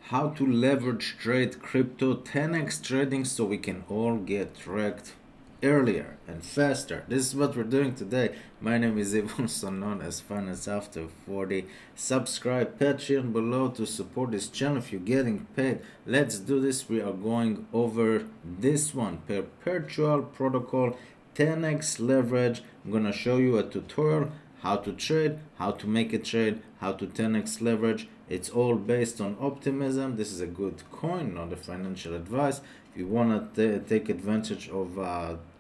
how to leverage trade crypto 10x trading so we can all get wrecked earlier and faster. This is what we're doing today. My name is Ivan, also known as Finance After 40. Subscribe, Patreon below to support this channel if you're getting paid. Let's do this. We are going over this one, perpetual protocol 10x leverage. I'm gonna show you a tutorial how to trade, how to make a trade, how to 10x leverage. It's all based on optimism. This is a good coin, not a financial advice. If you want to take advantage of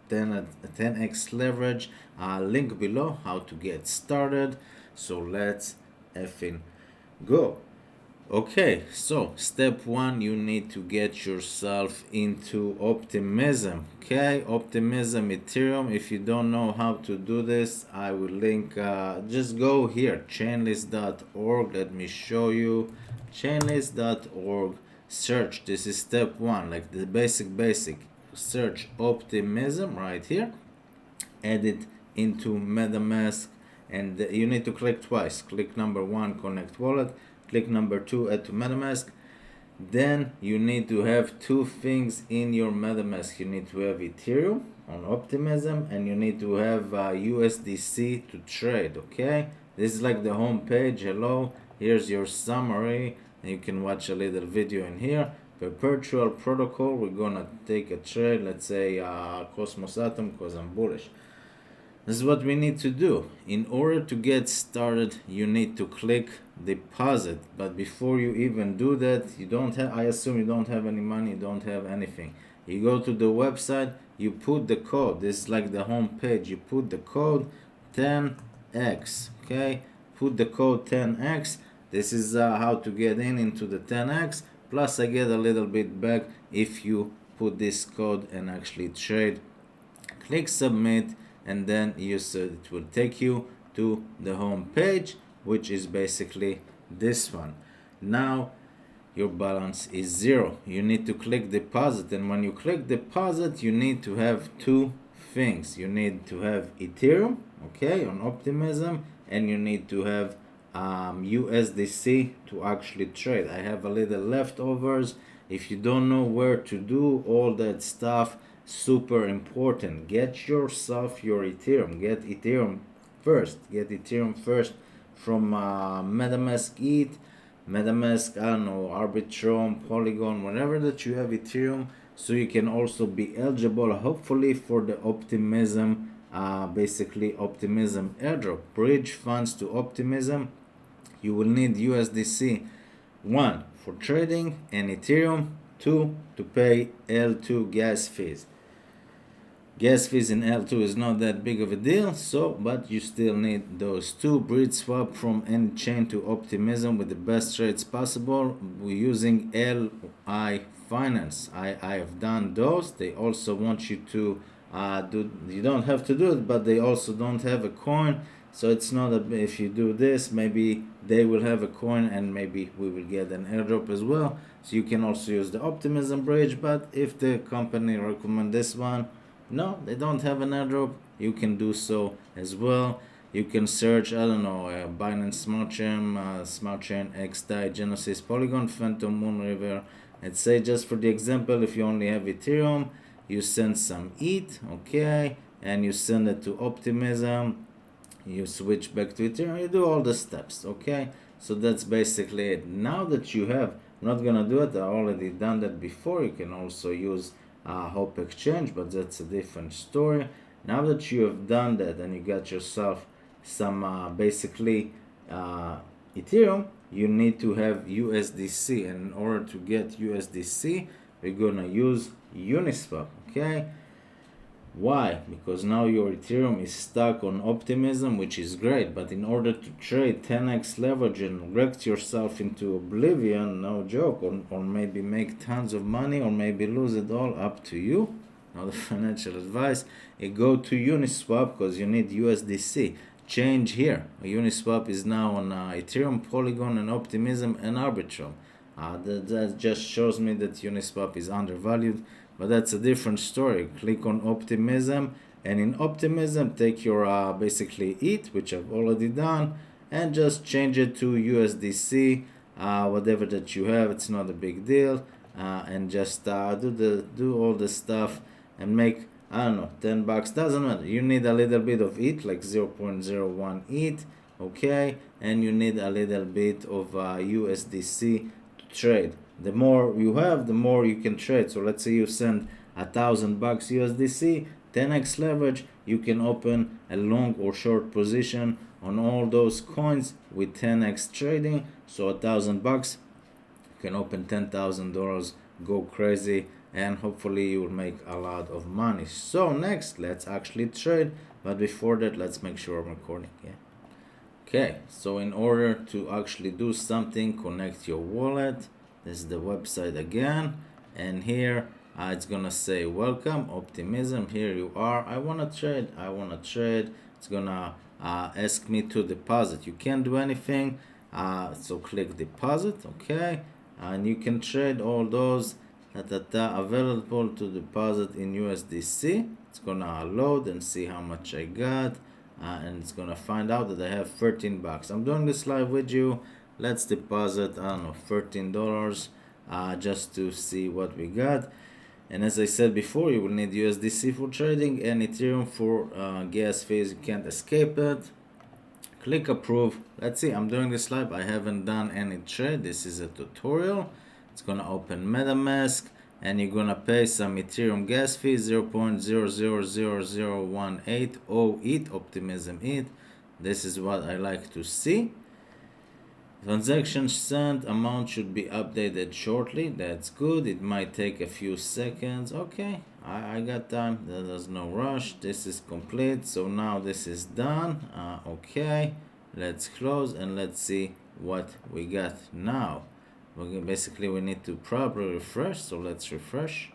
10x leverage, link below how to get started. So let's effing go. Okay, so step one, you need to get yourself into optimism. Okay, optimism, Ethereum. If you don't know how to do this, I will link, just go here, chainlist.org. Let me show you. Chainlist.org, search. This is step one, like the basic. Search optimism right here, add it into MetaMask, and you need to click twice. Click number one, connect wallet. Click number two, add to MetaMask. Then you need to have two things in your MetaMask. You need to have Ethereum on Optimism, and you need to have USDC to trade. Okay, this is like the home page. Hello, here's your summary, and you can watch a little video in here. Perpetual protocol, we're gonna take a trade, let's say Cosmos Atom, because I'm bullish. This is what we need to do. In order to get started, you need to click deposit. But before you even do that, you don't have, I assume you don't have any money, you don't have anything. You go to the website, you put the code. This is like the home page. You put the code 10x. Okay, put the code 10x. This is how to get into the 10x. Plus, I get a little bit back if you put this code and actually trade. Click submit, and then you said it will take you to the home page, which is basically this one. Now your balance is zero. You need to click deposit, and when you click deposit, you need to have two things. You need to have Ethereum, okay, on Optimism, and you need to have USDC to actually trade. I have a little leftovers. If you don't know where to do all that stuff, super important. Get yourself your Ethereum. Get Ethereum first. From MetaMask ETH, MetaMask, I don't know, Arbitrum, Polygon, whatever that you have Ethereum, so you can also be eligible, hopefully, for the Optimism, basically Optimism airdrop. Bridge funds to Optimism. You will need USDC 1 for trading and Ethereum 2 to pay L2 gas fees. Gas fees in L2 is not that big of a deal, but you still need those two. Bridge swap from any chain to Optimism with the best rates possible. We're using LI Finance. I have done those. They also want you to you don't have to do it, but they also don't have a coin. So it's not if you do this, maybe they will have a coin and maybe we will get an airdrop as well. So you can also use the Optimism bridge, but if the company recommend this one, no, they don't have an airdrop, you can do so as well. You can search, I don't know, Binance Smart Chain, XDAI, Genesis, Polygon, Phantom, Moonriver. Let's say just for the example, if you only have Ethereum, you send some ETH, okay, and you send it to Optimism. You switch back to Ethereum, you do all the steps, okay? So that's basically it. Now that you have, I'm not gonna do it, I already done that before. You can also use Hope Exchange, but that's a different story. Now that you have done that and you got yourself some basically Ethereum, you need to have USDC, and in order to get USDC, we're gonna use Uniswap, okay? Why? Because now your Ethereum is stuck on Optimism, which is great, but in order to trade 10x leverage and wreck yourself into oblivion, no joke, or maybe make tons of money, or maybe lose it all, up to you, not a financial advice, you go to Uniswap because you need USDC. Change here. Uniswap is now on Ethereum, Polygon, and Optimism, and Arbitrum. That just shows me that Uniswap is undervalued. But that's a different story. Click on Optimism, and in Optimism, take your basically ETH, which I've already done, and just change it to USDC. whatever that you have. It's not a big deal, and just do all the stuff and make, I don't know, $10. Doesn't matter. You need a little bit of ETH, like 0.01 ETH, okay, and you need a little bit of USDC to trade. The more you have, the more you can trade. So let's say you send $1,000 USDC, 10x leverage, you can open a long or short position on all those coins with 10x trading. So $1,000, you can open $10,000, go crazy, and hopefully you will make a lot of money. So next, let's actually trade. But before that, let's make sure I'm recording. Yeah. Okay, so in order to actually do something, connect your wallet. This is the website again, and here it's gonna say welcome optimism. Here you are. I want to trade. It's gonna ask me to deposit. You can't do anything, so click deposit. Okay, and you can trade all those available to deposit in USDC. It's gonna load and see how much I got, and it's gonna find out that I have $13. I'm doing this live with you. Let's deposit, I don't know, $13, just to see what we got. And as I said before, you will need USDC for trading and Ethereum for gas fees. You can't escape it. Click approve. Let's see, I'm doing this live. I haven't done any trade. This is a tutorial. It's gonna open MetaMask, and you're gonna pay some Ethereum gas fee, 0.000018 ETH, optimism ETH. This is what I like to see. Transaction sent, amount should be updated shortly. That's good. It might take a few seconds. Okay, I got time. There's no rush. This is complete. So now this is done. Okay, let's close and let's see what we got now. Basically, we need to probably refresh. So let's refresh.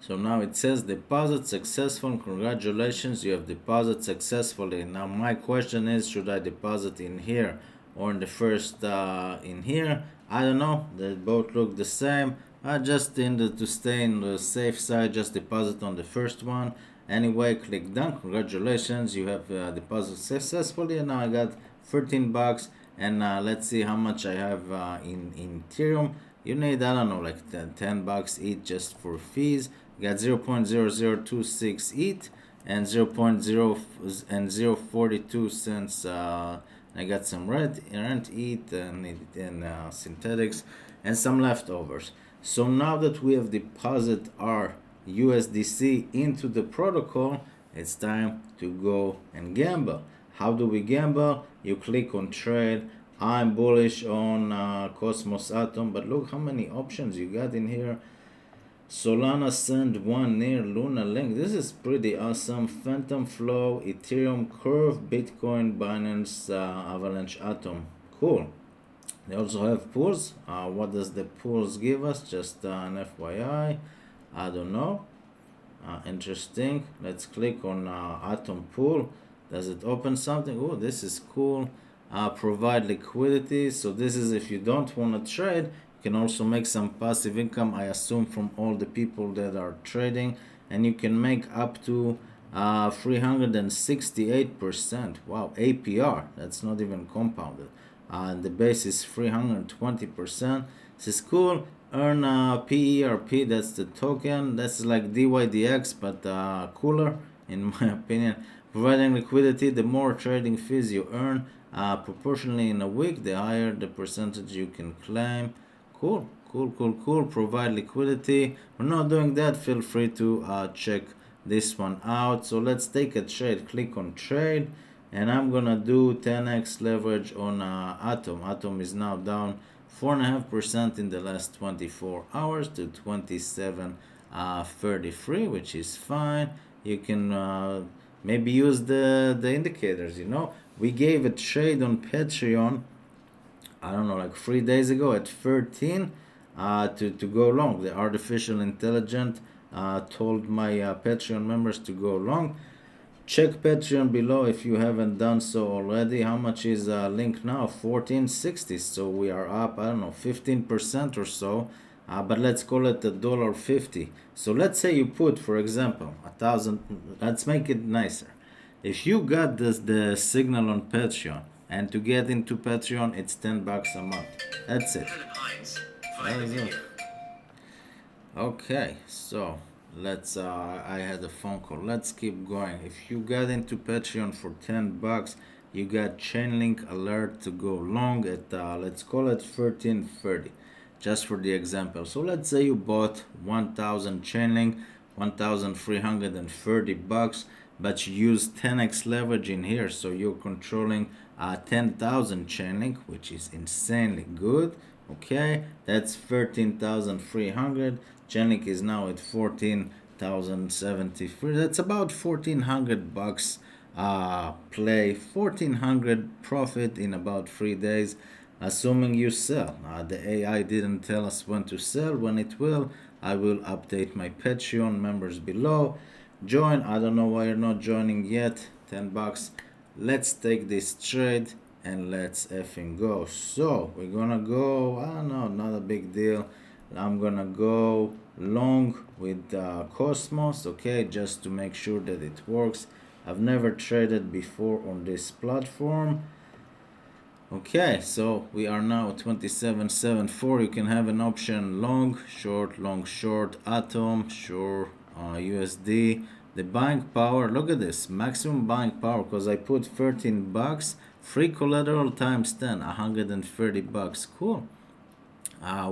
So now it says deposit successful. Congratulations, you have deposited successfully. Now my question is, should I deposit in here or in the first in here? I don't know. They both look the same. I just intended to stay in the safe side, just deposit on the first one. Anyway, click done. Congratulations, you have deposited successfully, and now I got $13. And let's see how much I have in Ethereum. You need, I don't know, like $10 each just for fees. You got 0.0026 ETH and 0.042 cents. I got some rent ETH and synthetics and some leftovers. So now that we have deposited our USDC into the protocol, it's time to go and gamble. How do we gamble? You click on trade. I'm bullish on Cosmos Atom, but look how many options you got in here. Solana Send, One Near, Luna Link. This is pretty awesome. Phantom Flow, Ethereum Curve, Bitcoin, Binance, Avalanche Atom. Cool. They also have pools. What does the pools give us? Just an FYI. I don't know. Interesting. Let's click on Atom Pool. Does it open something? Oh, this is cool. Provide liquidity. So this is if you don't want to trade, you can also make some passive income, I assume, from all the people that are trading. And you can make up to 368%. Wow, APR. That's not even compounded. And the base is 320%. This is cool. Earn PERP, that's the token. That's like DYDX, but cooler, in my opinion. Providing liquidity, the more trading fees you earn proportionally in a week, the higher the percentage you can claim. Cool. Provide liquidity. We're not doing that. Feel free to check this one out. So let's take a trade. Click on trade, and I'm gonna do 10x leverage on Atom. Atom is now down 4.5% in the last 24 hours to 27.33, which is fine. You can maybe use the indicators. We gave a trade on Patreon, I don't know, like 3 days ago at 13 to go long. The artificial intelligence told my Patreon members to go long. Check Patreon below if you haven't done so already. How much is link now? 14.60. So we are up, I don't know, 15% or so. But let's call it $1.50. So let's say you put, for example, 1,000. Let's make it nicer. If you got the signal on Patreon And to get into Patreon, it's $10 a month. That's it. That is it. Okay, so let's I had a phone call. Let's keep going. If you got into Patreon for $10, you got Chainlink alert to go long at let's call it 1330, just for the example. So let's say you bought 1000 Chainlink, $1,330, but you use 10x leverage in here, so you're controlling 10,000 Chainlink, which is insanely good. Okay, that's 13,300. Chainlink is now at 14,073. That's about $1,400 play, 1,400 profit in about 3 days, assuming you sell. The AI didn't tell us when to sell. When it will, I will update my Patreon members below. Join. I don't know why you're not joining yet. $10. Let's take this trade and let's effing go. So we're gonna go, I don't know, not a big deal. I'm gonna go long with Cosmos, okay, just to make sure that it works. I've never traded before on this platform. Okay, so we are now 27.74. You can have an option long, short, Atom, sure, USD. The buying power, look at this, maximum buying power, because I put $13, free collateral times 10, $130. Cool.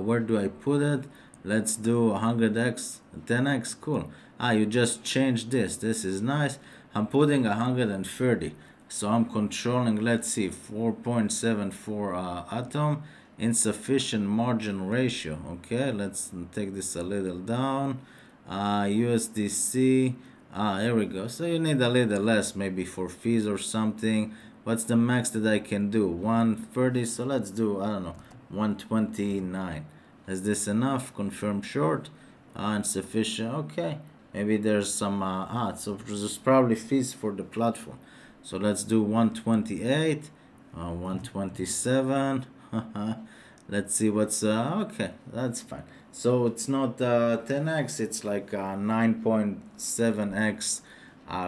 Where do I put it? Let's do 100x, 10x. Cool. You just changed this. This is nice. I'm putting 130. So I'm controlling, let's see, 4.74 Atom. Insufficient margin ratio. Okay, let's take this a little down. USDC. Here we go. So you need a little less, maybe for fees or something. What's the max that I can do? 130. So let's do, I don't know, 129. Is this enough? Confirm short. Insufficient. Okay. Maybe there's some so there's probably fees for the platform. So let's do 128, 127. Let's see what's okay. That's fine. So it's not 10x. It's like 9.7x.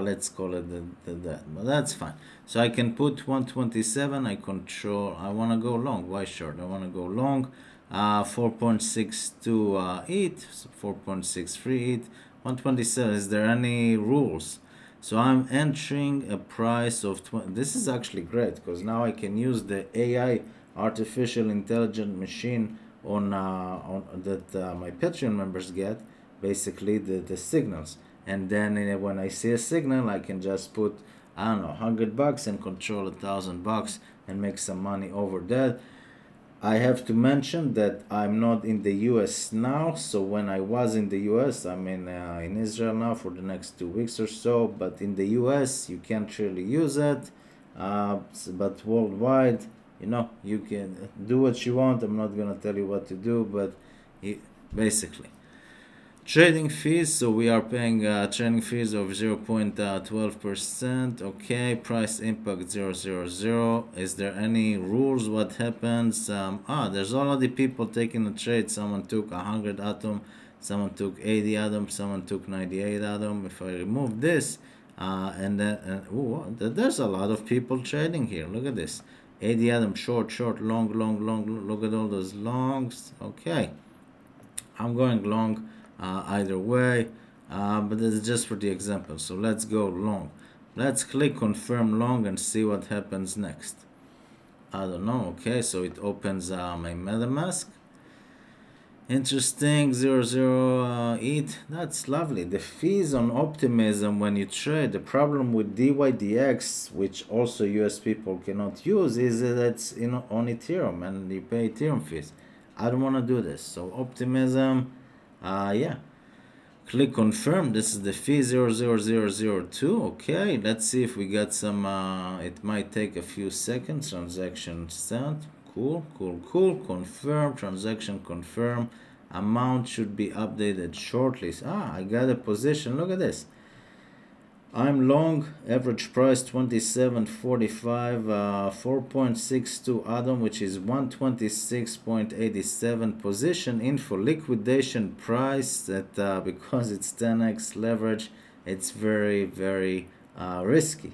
Let's call it that. But that's fine. So I can put 127. I control. I want to go long. Why short? I want to go long. 4.62 ETH. 4.63 ETH. 127. Is there any rules? So I'm entering a price of 20. This is actually great because now I can use the AI, artificial intelligent machine on that my Patreon members get, basically the signals. And then when I see a signal, I can just put, I don't know, $100 and control $1,000 and make some money over that. I have to mention that I'm not in the US now, so when I was in the US, I'm in Israel now for the next 2 weeks or so, but in the US you can't really use it, but worldwide, you can do what you want. I'm not gonna tell you what to do, but basically. Trading fees, so we are paying trading fees of 0.12%. Okay, price impact 0.00. Is there any rules? What happens? There's already people taking a trade. Someone took 100 Atom, someone took 80 Atom, someone took 98 Atom. If I remove this, and then there's a lot of people trading here. Look at this. 80 Atom, short, long. Look at all those longs. Okay, I'm going long. Either way, but this is just for the example. So let's go long. Let's click confirm long and see what happens next. I don't know. Okay, so it opens my MetaMask. Interesting. 00 ETH. That's lovely. The fees on optimism when you trade. The problem with DYDX, which also US people cannot use, is that it's on Ethereum and you pay Ethereum fees. I don't want to do this. So optimism. Yeah, click confirm. This is the fee 0.0002. Okay, let's see if we got some. It might take a few seconds. Transaction sent. Cool. Confirm. Transaction confirm. Amount should be updated shortly. I got a position. Look at this. I'm long, average price 27.45, 4.62 Atom, which is 126.87. Position info, liquidation price that because it's 10x leverage, it's very risky,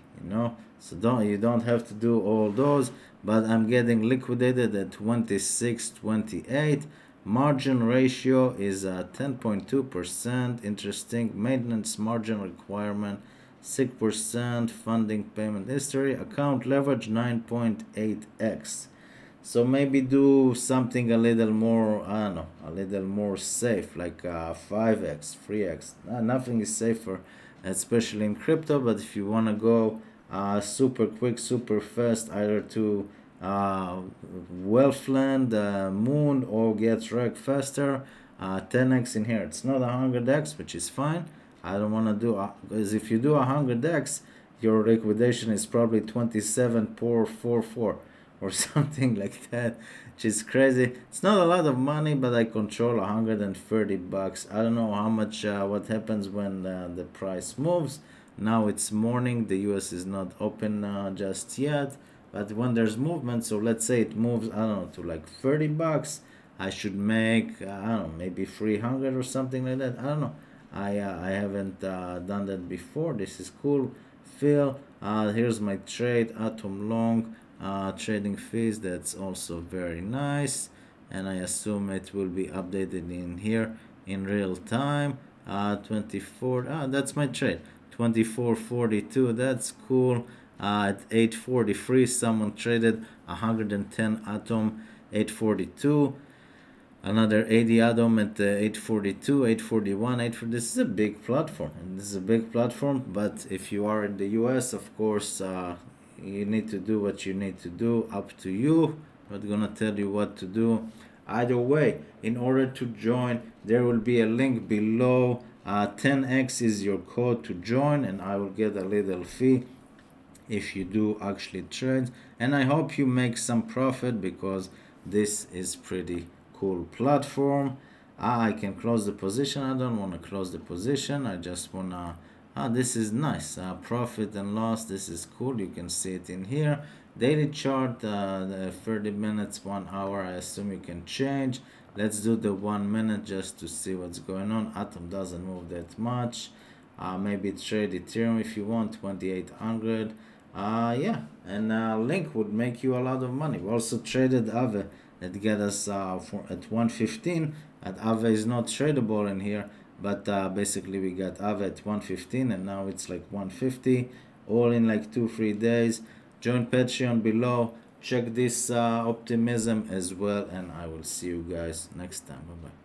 So you don't have to do all those, but I'm getting liquidated at 26.28. Margin ratio is 10.2%. Interesting. Maintenance margin requirement 6%. Funding payment history. Account leverage 9.8x. So maybe do something a little more, I don't know, a little more safe, like 5x, 3x. Nothing is safer, especially in crypto. But if you want to go super quick, super fast, either to Wealthland, Moon, or get wrecked faster, 10x in here. It's not 100x, which is fine. I don't want to do, because if you do 100x, your liquidation is probably 27.44 or something like that, which is crazy. It's not a lot of money, but I control 130 bucks. I don't know how much, what happens when the price moves. Now it's morning, the US is not open just yet, but when there's movement, so let's say it moves, I don't know, to like 30 bucks, I should make, I don't know, maybe 300 or something like that. I don't know. I haven't done that before. This is cool. Phil, here's my trade, Atom Long. Trading fees, that's also very nice, and I assume it will be updated in here in real time. 24, that's my trade, 24.42, that's cool. At 8.43 someone traded 110 Atom, 8.42, another 80 Atom at 8.42, 8.41, 8.40. This is a big platform, and this is a big platform, but if you are in the US, of course, you need to do what you need to do, up to you. I'm not gonna tell you what to do. Either way, in order to join, there will be a link below. 10x is your code to join, and I will get a little fee if you do actually trade. And I hope you make some profit, because this is pretty cool platform. I can close the position. I don't want to close the position. I just wanna, this is nice. Profit and loss, this is cool. You can see it in here. Daily chart, the 30 minutes, 1 hour, I assume you can change. Let's do the 1 minute just to see what's going on. Atom doesn't move that much. Maybe trade Ethereum if you want, 2800. Yeah, and Link would make you a lot of money. We also traded Aave that get us at 115. And Aave is not tradable in here, but basically we got Aave at 115, and now it's like 150, all in like 2-3 days. Join Patreon below. Check this optimism as well, and I will see you guys next time. Bye bye.